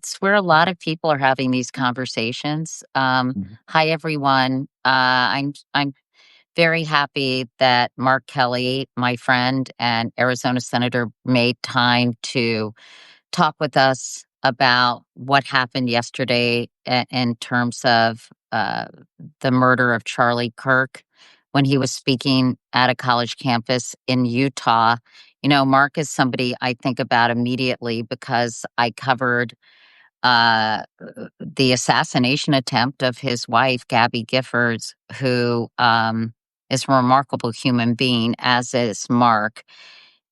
It's where a lot of people are having these conversations. Mhm. Hi, everyone. I'm very happy that Mark Kelly, my friend and Arizona senator, made time to talk with us about what happened yesterday in terms of the murder of Charlie Kirk when he was speaking at a college campus in Utah. You know, Mark is somebody I think about immediately because I covered the assassination attempt of his wife, Gabby Giffords, who is a remarkable human being, as is Mark.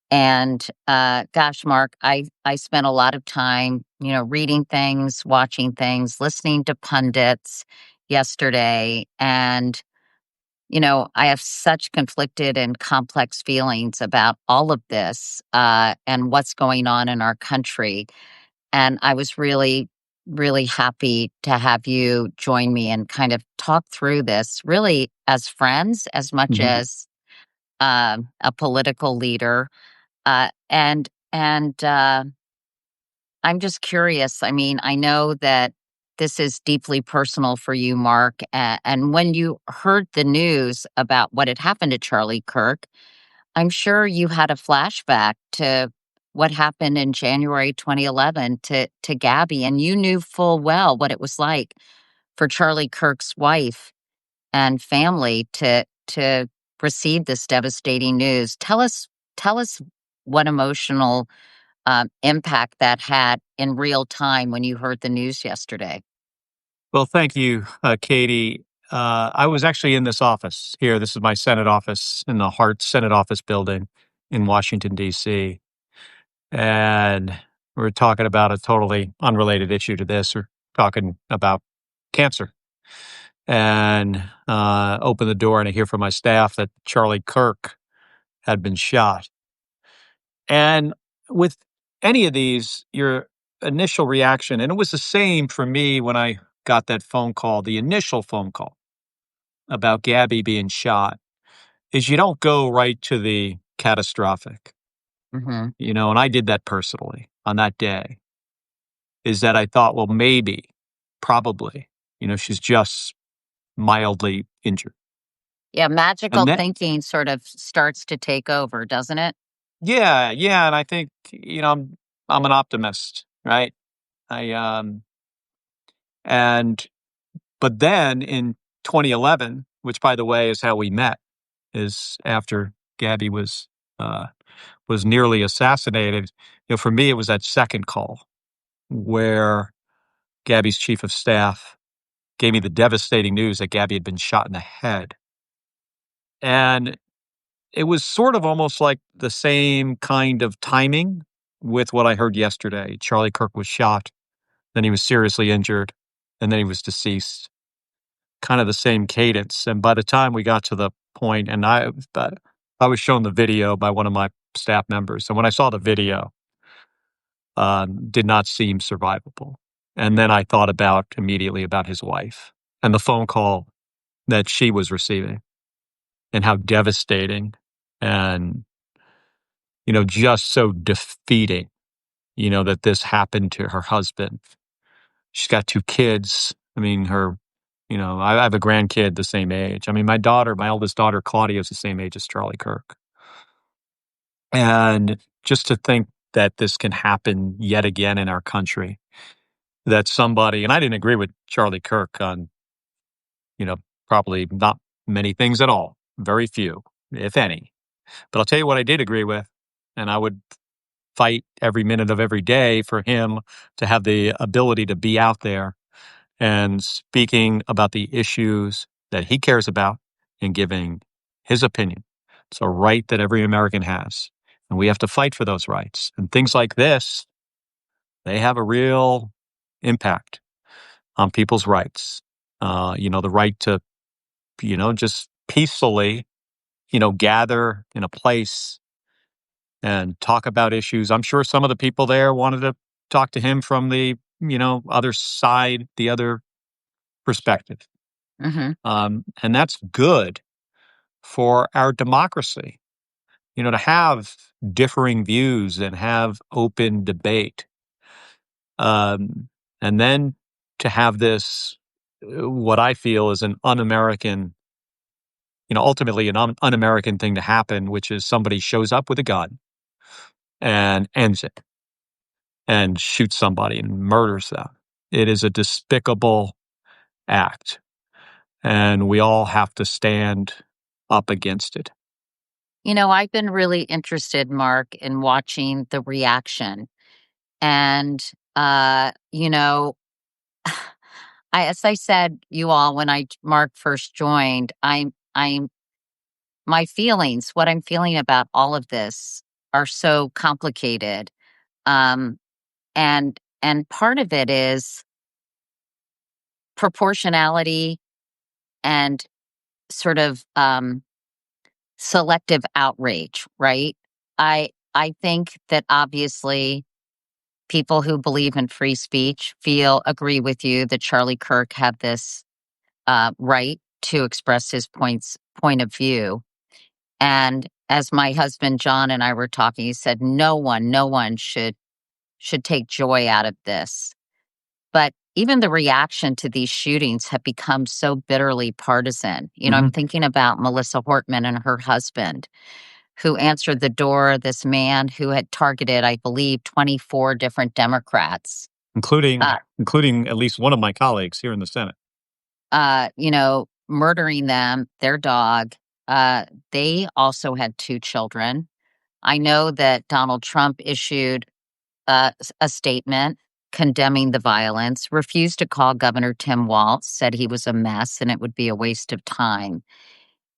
And gosh, Mark, I spent a lot of time, reading things, watching things, listening to pundits yesterday. And, I have such conflicted and complex feelings about all of this and what's going on in our country. And I was really, really happy to have you join me and kind of talk through this, really as friends as much Mhm. as a political leader. And I'm just curious. I mean, I know that this is deeply personal for you, Mark. And when you heard the news about what had happened to Charlie Kirk, I'm sure you had a flashback to what happened in January 2011 to Gabby, and you knew full well what it was like for Charlie Kirk's wife and family to receive this devastating news. Tell us what emotional impact that had in real time when you heard the news yesterday. Well, thank you, Katie. I was actually in this office here. This is my Senate office in the Hart Senate office building in Washington, D.C. And we're talking about a totally unrelated issue to this. We're talking about cancer. And open the door, and I hear from my staff that Charlie Kirk had been shot. And with any of these, your initial reaction, and it was the same for me when I got that phone call, the initial phone call about Gabby being shot, is you don't go right to the catastrophic, Hmm. and I did that personally on that day, is that I thought, well, maybe, probably, she's just mildly injured. Yeah, magical And then, thinking sort of starts to take over, doesn't it? yeah, yeah. And I think, I'm an optimist, right? I, and But then in 2011, which by the way is how we met, is after Gabby was nearly assassinated. For me, it was that second call where Gabby's chief of staff gave me the devastating news that Gabby had been shot in the head, and it was sort of almost like the same kind of timing with what I heard yesterday. Charlie Kirk was shot, then he was seriously injured, and then he was deceased. Kind of the same cadence. And by the time we got to the point, and I was shown the video by one of my staff members, and when I saw the video, did not seem survivable. And then I thought about immediately about his wife and the phone call that she was receiving, and how devastating and just so defeating. That this happened to her husband. She's got two kids. I mean, I have a grandkid the same age. I mean, my oldest daughter, Claudia, is the same age as Charlie Kirk. And just to think that this can happen yet again in our country, that somebody, and I didn't agree with Charlie Kirk on, you know, probably not many things at all, very few, if any. But I'll tell you what I did agree with, and I would fight every minute of every day for him to have the ability to be out there and speaking about the issues that he cares about and giving his opinion. It's a right that every American has. And we have to fight for those rights. And things like this, they have a real impact on people's rights. The right to, just peacefully, gather in a place and talk about issues. I'm sure some of the people there wanted to talk to him from the, other side, the other perspective. Hmm. And that's good for our democracy, to have differing views and have open debate. And then to have this, what I feel is an un-American, ultimately an un-American thing to happen, which is somebody shows up with a gun and ends it and shoots somebody and murders them. It is a despicable act, and we all have to stand up against it. I've been really interested, Mark, in watching the reaction. And, as I said, you all, when Mark first joined, my feelings, what I'm feeling about all of this are so complicated. Um, and part of it is proportionality and sort of selective outrage, right? I think that obviously people who believe in free speech agree with you that Charlie Kirk had this right to express his point of view. And as my husband John and I were talking, he said no one should take joy out of this. But even the reaction to these shootings have become so bitterly partisan. I'm Mhm. thinking about Melissa Hortman and her husband, who answered the door of this man who had targeted, I believe, 24 different Democrats, including uh, including at least one of my colleagues here in the Senate. murdering them, their dog. They also had two children. I know that Donald Trump issued a statement condemning the violence, refused to call Governor Tim Walz, said he was a mess and it would be a waste of time.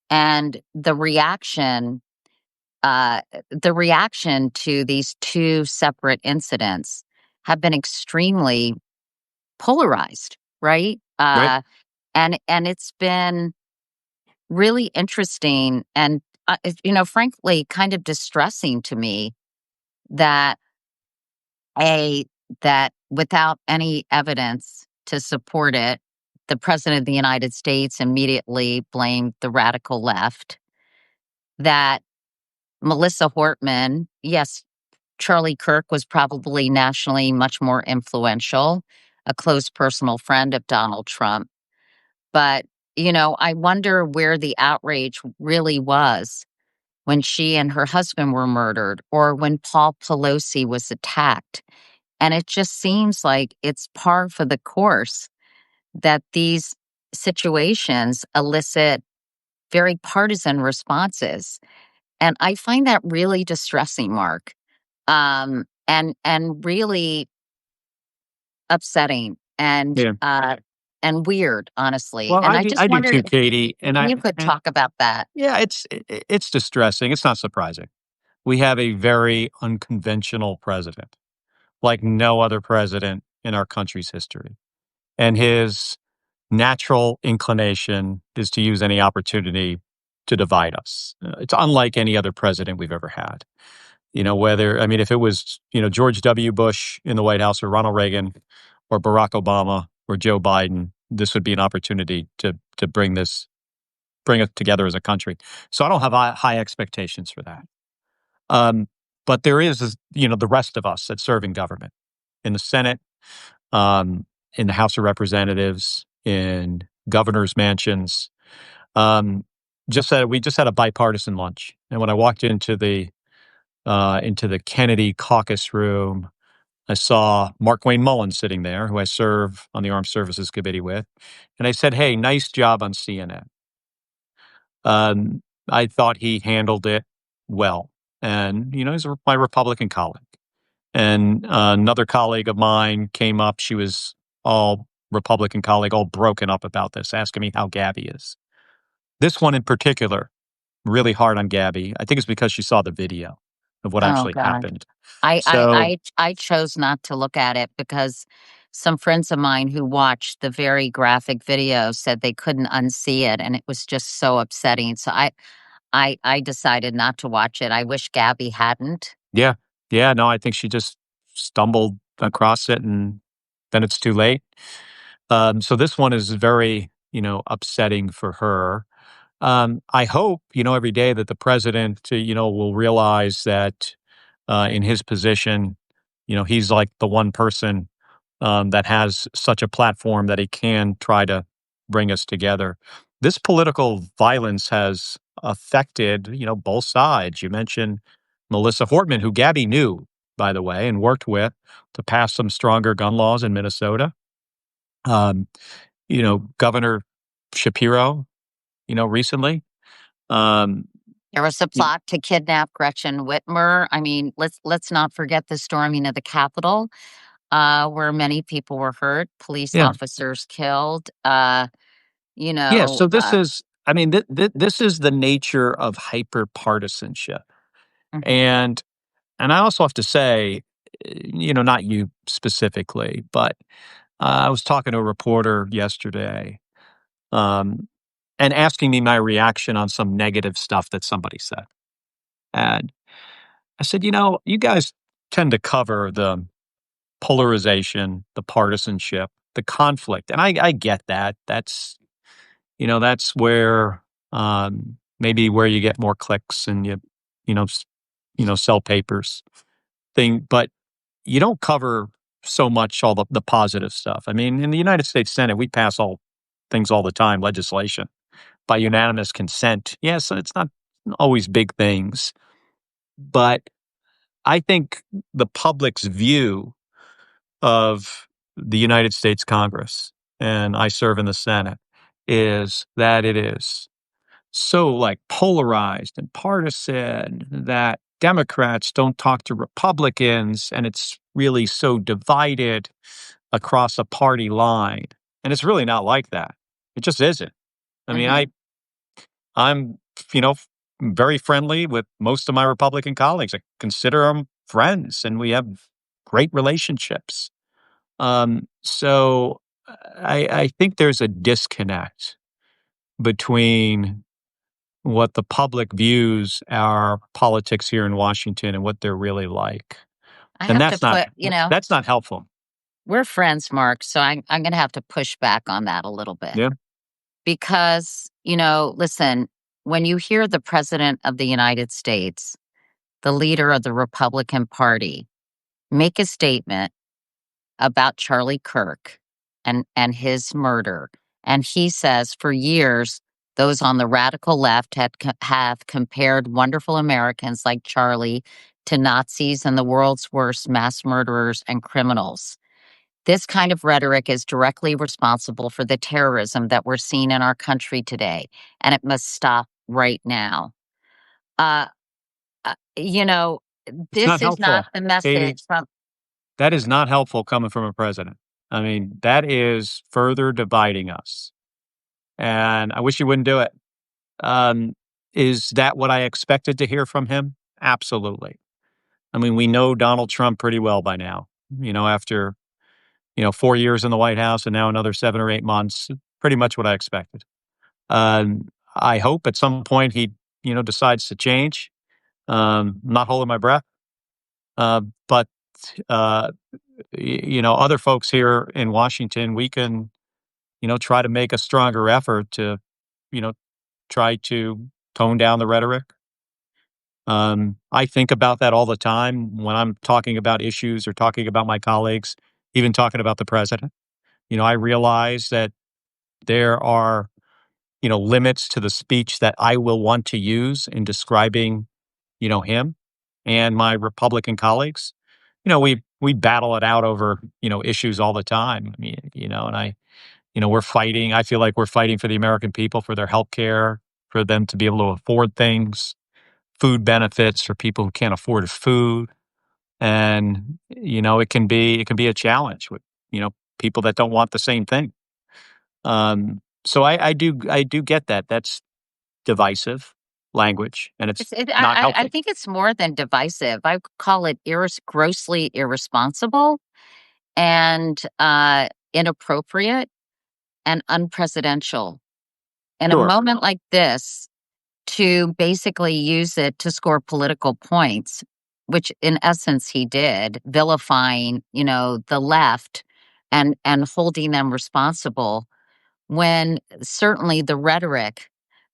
And the reaction to these two separate incidents have been extremely polarized, right? Right. And it's been really interesting and frankly kind of distressing to me that a that without any evidence to support it, the president of the United States immediately blamed the radical left. That Melissa Hortman, yes, Charlie Kirk was probably nationally much more influential, a close personal friend of Donald Trump. But, I wonder where the outrage really was when she and her husband were murdered or when Paul Pelosi was attacked. And it just seems like it's par for the course that these situations elicit very partisan responses. And I find that really distressing, Mark, and really upsetting Yeah. and weird, honestly. Well, And I I do, just I do wondered too, Katie. if you could talk about that. Yeah, it's distressing. It's not surprising. We have a very unconventional president, like no other president in our country's history. And his natural inclination is to use any opportunity to divide us. It's unlike any other president we've ever had. If it was, George W. Bush in the White House or Ronald Reagan or Barack Obama or Joe Biden, this would be an opportunity to bring it together as a country. So I don't have high expectations for that. Um, but there is, the rest of us that serve in government, in the Senate, um, in the House of Representatives, in governors' mansions. Um, we just had a bipartisan lunch, and when I walked into the Kennedy caucus room, I saw Mark Wayne Mullen sitting there, who I serve on the Armed Services Committee with, and I said, "Hey, nice job on CNN." I thought he handled it well, and he's my Republican colleague. And another colleague of mine came up. She was all Republican colleague, all broken up about this, asking me how Gabby is. This one in particular, really hard on Gabby. I think it's because she saw the video of what Oh actually God. happened. I I So I I chose not to look at it because some friends of mine who watched the very graphic video said they couldn't unsee it and it was just so upsetting. So I decided not to watch it. I wish Gabby hadn't. yeah, yeah, no, I think she just stumbled across it, and then it's too late. So this one is very, upsetting for her. I hope, every day that the president, will realize that in his position, he's like the one person that has such a platform that he can try to bring us together. This political violence has affected, both sides. You mentioned Melissa Hortman, who Gabby knew, by the way, and worked with to pass some stronger gun laws in Minnesota. Um, Governor Shapiro, recently. Um, There was a y- plot to kidnap Gretchen Whitmer. I mean, let's not forget the storming of the Capitol, where many people were hurt, police yeah. officers killed. You Yeah. know, So this is, I mean, this is the nature of hyper partisanship. mhm. And I also have to say, not you specifically, but I was talking to a reporter yesterday, um, and asking me my reaction on some negative stuff that somebody said. And I said, you guys tend to cover the polarization, the partisanship, the conflict. And I get that. That's where maybe where you get more clicks and you know, s- sell papers thing. But you don't cover so much all the positive stuff. I mean, in the United States Senate, we pass all things all the time, legislation by unanimous consent. Yes, it's not always big things, but I think the public's view of the United States Congress, and I serve in the Senate, is that it is so like polarized and partisan that Democrats don't talk to Republicans, and it's really so divided across a party line. And it's really not like that. It just isn't. I mean, Mhm. I'm, you know, very friendly with most of my Republican colleagues. I consider them friends, and we have great relationships. So I think there's a disconnect between what the public views our politics here in Washington and what they're really like. I And have to put, that's not helpful. we're friends, Mark, so I'm gonna have to push back on that a little bit Yeah. because, listen, when you hear the president of the United States, the leader of the Republican Party, make a statement about Charlie Kirk and his murder, and he says for years those on the radical left have compared wonderful Americans like Charlie to Nazis and the world's worst mass murderers and criminals. This kind of rhetoric is directly responsible for the terrorism that we're seeing in our country today, and it must stop right now. Uh, you know, It's not this is not helpful, the Katie. message from. That is not helpful coming from a president. I mean, that is further dividing us. And I wish you wouldn't do it. Um, is that what I expected to hear from him? Absolutely. I mean, we know Donald Trump pretty well by now, after, 4 years in the White House and now another 7 or 8 months, pretty much what I expected. I hope at some point he, decides to change. Not holding my breath. But, uh, other folks here in Washington, we can, try to make a stronger effort to, you know, try to tone down the rhetoric. I think about that all the time when I'm talking about issues or talking about my colleagues, even talking about the president. I realize that there are, limits to the speech that I will want to use in describing, him and my Republican colleagues. We battle it out over, issues all the time. I mean, and we're fighting. I feel like we're fighting for the American people, for their health care, for them to be able to afford things, food benefits for people who can't afford food. And, it can be a challenge with, people that don't want the same thing. So I do get that. That's divisive language, and it's not I helpful. think it's more than divisive. I call it grossly irresponsible and inappropriate and unpresidential. In a Sure. moment like this, to basically use it to score political points, which in essence he did, vilifying, the left and holding them responsible when certainly the rhetoric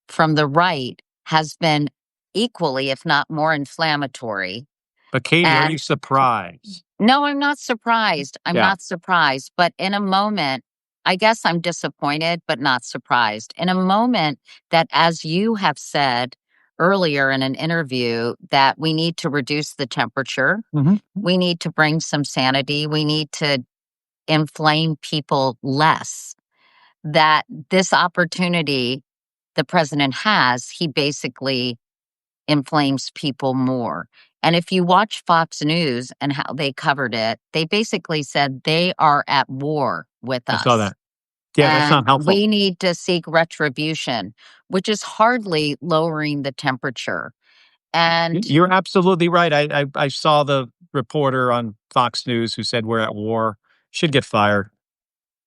from the right has been equally, if not more inflammatory. But Katie, are you And surprised? No, I'm not surprised. I'm Yeah. not surprised. But in a moment, I guess I'm disappointed, but not surprised. In a moment that, as you have said earlier in an interview, that we need to reduce the temperature, Mhm. we need to bring some sanity, we need to inflame people less, that this opportunity the president has, he basically inflames people more. And if you watch Fox News and how they covered it, they basically said they are at war with I saw us that. Yeah, that's and not helpful. we need to seek retribution, which is hardly lowering the temperature. And You're absolutely right. I saw the reporter on Fox News who said we're at war, should get fired.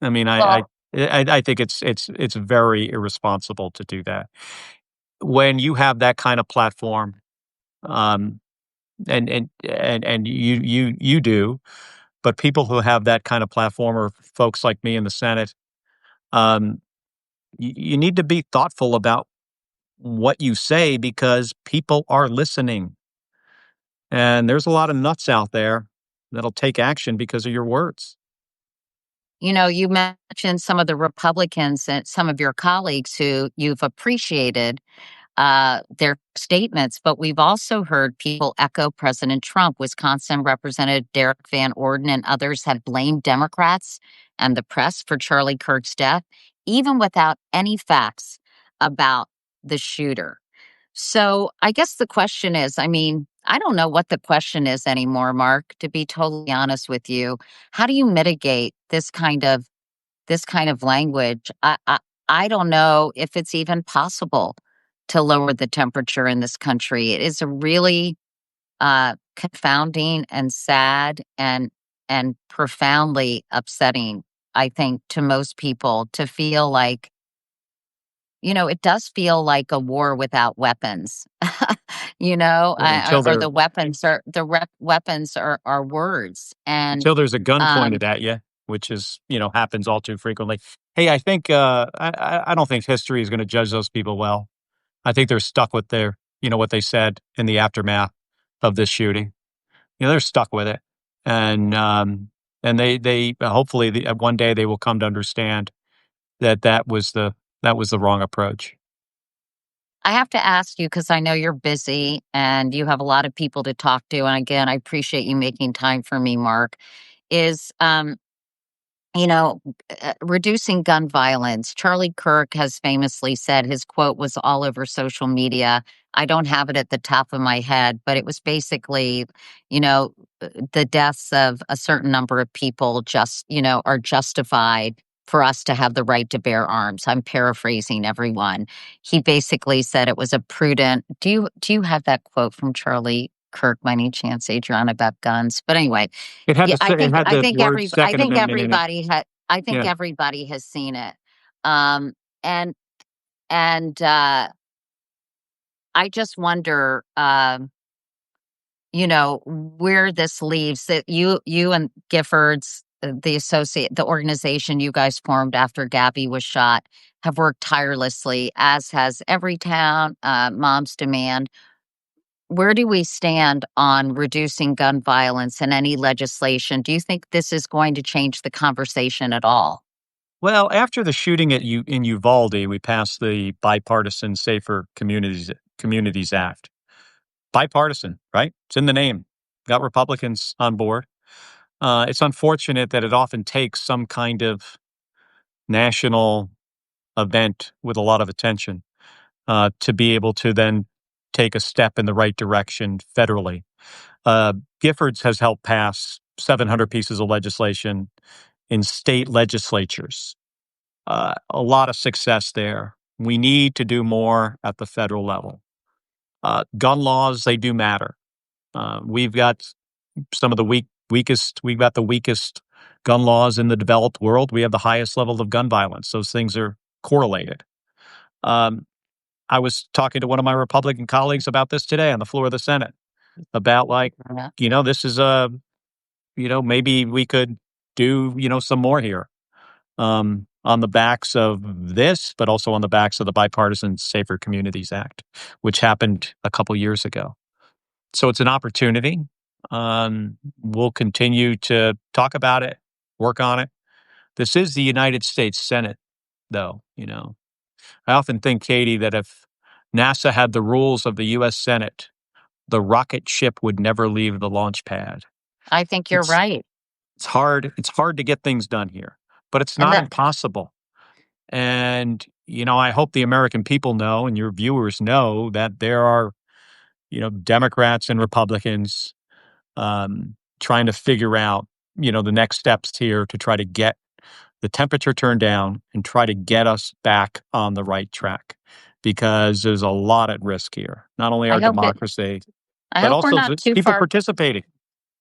I mean, well, I think it's very irresponsible to do that. When you have that kind of platform, um, and you do, but people who have that kind of platform or folks like me in the Senate, um, you need to be thoughtful about what you say because people are listening. And there's a lot of nuts out there that'll take action because of your words. you mentioned some of the Republicans and some of your colleagues who you've appreciated their statements, but we've also heard people echo President Trump. Wisconsin Representative Derek Van Orden and others have blamed Democrats and the press for Charlie Kirk's death, even without any facts about the shooter. So I guess the question is, I mean, I don't know what the question is anymore, Mark, to be totally honest with you. How do you mitigate this kind of language? I don't know if it's even possible to lower the temperature in this country. It is a really confounding and sad and profoundly upsetting, I think, to most people to feel like, it does feel like a war without weapons. Until Or they're weapons are words. And until there's a gun um, pointed at you, which is, happens all too frequently. Hey, I think I don't think history is going to judge those people well. I think they're stuck with their, what they said in the aftermath of this shooting. They're stuck with it, and they hopefully one day they will come to understand that that was the wrong approach. I have to ask you because I know you're busy and you have a lot of people to talk to. And again, I appreciate you making time for me, Mark. Is you know, reducing gun violence. Charlie Kirk has famously said his quote was all over social media. I don't have it at the top of my head, but it was basically, you know, the deaths of a certain number of people are justified for us to have the right to bear arms. I'm paraphrasing everyone. He basically said it was a prudent. Do you have that quote from Charlie Kirk by any chance, Adrian, about guns? But anyway, It had yeah, the it had the word I Second think Amendment in it. Yeah. everybody has seen it. Um, and I just wonder, where this leaves that you and Giffords, the organization you guys formed after Gabby was shot, have worked tirelessly, as has Everytown, Moms Demand. Where do we stand on reducing gun violence and any legislation? Do you think this is going to change the conversation at all? Well, after the shooting in Uvalde, we passed the Bipartisan Safer Communities Act. Bipartisan, right? It's in the name. Got Republicans on board. It's unfortunate that it often takes some kind of national event with a lot of attention to be able to then take a step in the right direction federally. Uh, Giffords has helped pass 700 pieces of legislation in state legislatures. A lot of success there. We need to do more at the federal level. Gun laws, they do matter. We've got some of the we've got the weakest gun laws in the developed world. We have the highest level of gun violence. Those things are correlated. Um, I was talking to one of my Republican colleagues about this today on the floor of the Senate about like, Yeah. this is maybe we could do, some more here on the backs of this, but also on the backs of the Bipartisan Safer Communities Act, which happened a couple years ago. So it's an opportunity. We'll continue to talk about it, work on it. This is the United States Senate, though. I often think, Katie, that if NASA had the rules of the U.S. Senate, the rocket ship would never leave the launch pad. I think you're It's right. it's hard. It's hard to get things done here, but it's And not that impossible. And I hope the American people know, and your viewers know, that there are Democrats and Republicans trying to figure out the next steps here to try to get the temperature turned down and try to get us back on the right track, because there's a lot at risk here. Not only I our hope it democracy, I but hope we're also not the too people far participating.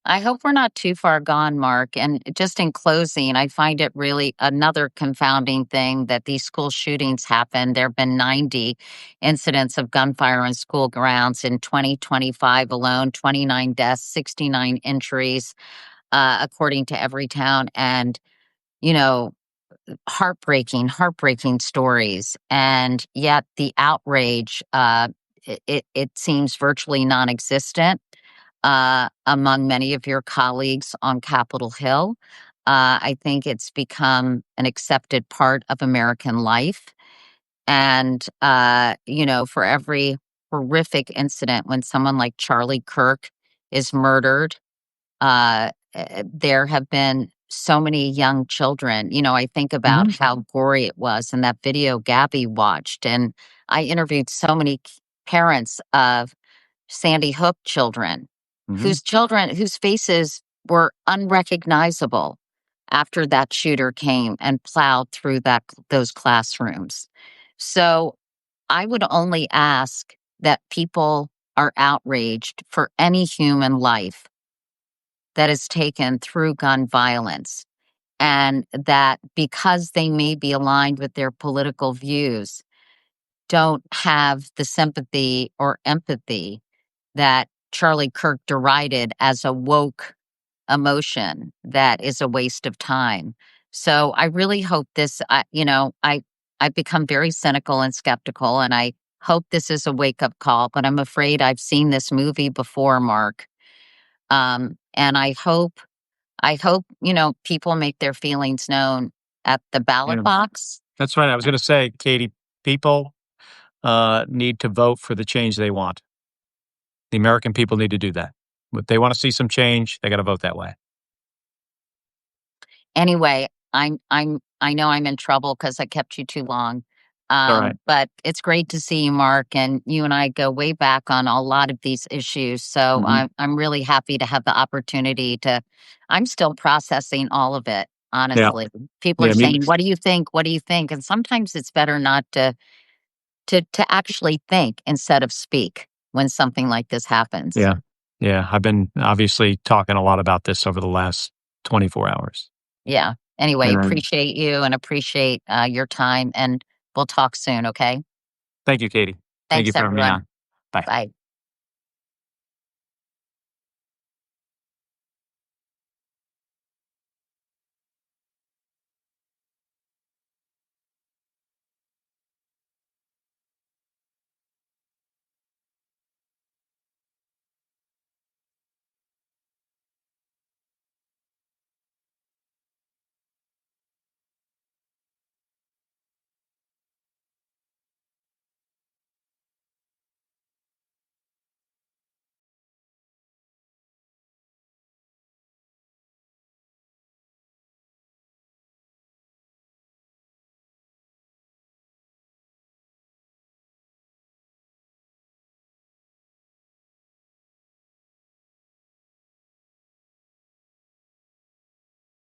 I hope we're not too far gone, Mark. And just in closing, I find it really another confounding thing that these school shootings happen. There have been 90 incidents of gunfire on school grounds in 2025 alone, 29 deaths, 69 injuries, according to Everytown. And, you know, heartbreaking stories. And yet the outrage, it seems virtually non existent among many of your colleagues on Capitol Hill. I think it's become an accepted part of American life. And, for every horrific incident, when someone like Charlie Kirk is murdered, there have been so many young children. I think about Hmm. how gory it was in that video Gabby watched. And I interviewed so many parents of Sandy Hook children Hmm. whose faces were unrecognizable after that shooter came and plowed through those classrooms. So I would only ask that people are outraged for any human life that is taken through gun violence, and that because they may be aligned with their political views, don't have the sympathy or empathy that Charlie Kirk derided as a woke emotion that is a waste of time. So I really hope this, I've become very cynical and skeptical, and I hope this is a wake up call, but I'm afraid I've seen this movie before, Mark. And I hope, people make their feelings known at the ballot Yeah, box. that's right. I was going to say, Katie, people need to vote for the change they want. The American people need to do that. If they want to see some change, they got to vote that way. Anyway, I know I'm in trouble because I kept you too long. All right. But it's great to see you, Mark, and you and I go way back on a lot of these issues. So Hmm. I'm really happy to have the opportunity to. I'm still processing all of it, Yeah. honestly. People are Yeah. Me. saying, "What do you think? What do you think?" And sometimes it's better not to actually think instead of speak when something like this happens. Yeah. Yeah. I've been obviously talking a lot about this over the last 24 hours. Yeah. Anyway, And appreciate you and appreciate your time, and we'll talk soon. Okay. thank you, Katie. Thank you Thanks, for having me everyone. on. Bye. Bye.